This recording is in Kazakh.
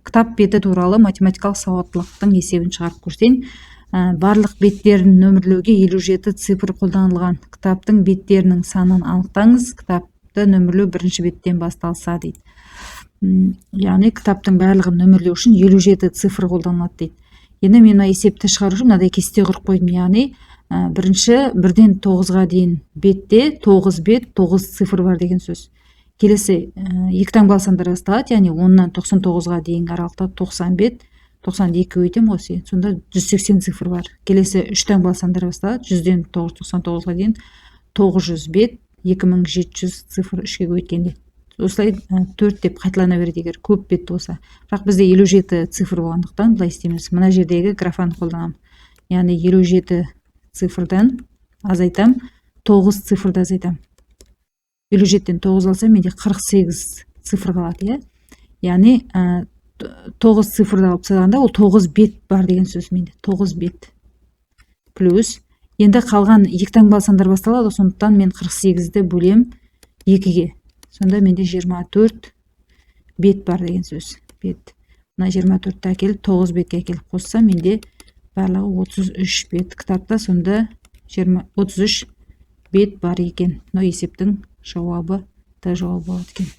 кітап беті туралы математикалық сауаттылықтың есебін шығарып көрсең, барлық беттерін нөмірлеуге 57 цифр қолданылған. Кітаптың беттерінің санын анықтаңыз. Кітапты нөмірлеу бірінші беттен басталса дейді. Яғни кітаптың барлығын нөмірлеу үшін 57 цифр қолданылады дейді. Енді мен есепті шығару үшін мынадай кесте құрып қойдым. Яғни бірінші 1-ден 9-ға дейін бетте 9 бет, 9 цифр бар деген сөз. Келесі 2 таңбалы сандар басталады, яғни 10-нан 99-ға дейінгі аралықта 90 бет, 92 өйтем осы. Сонда 180 цифр бар. Келесі 3 таңбалы сандар басталады, 100-ден 999-ға дейін 900 бет, 2700 цифр 3-ге өйткенде. Осылай 4 деп қайталана береді егер көп бет болса. Бірақ бізде 57 цифр болғандықтан былай істейміз. Мына жердегі графаны қолданамын. Яғни 57 цифрдан азайтам, 9 цифрды азайтам. 57-тен 9 алсам, менде 48 цифр қалады, яғни 9 цифрды алып тастағанда ол 9 бет бар деген сөз менде. 9 бет. Плюс енді қалған 2 таңбалы сандар басталады, сондықтан мен 48-ді бөлем 2-ге. Сонда менде 24 бет бар деген сөз. Бет. Мына 24-ті әкеліп 9 бетке әкеліп қоссам, менде барлығы 33 бет. Кітапта сонда 33 бет бар екен. Мына есептің жауабы да жауабы болады екен.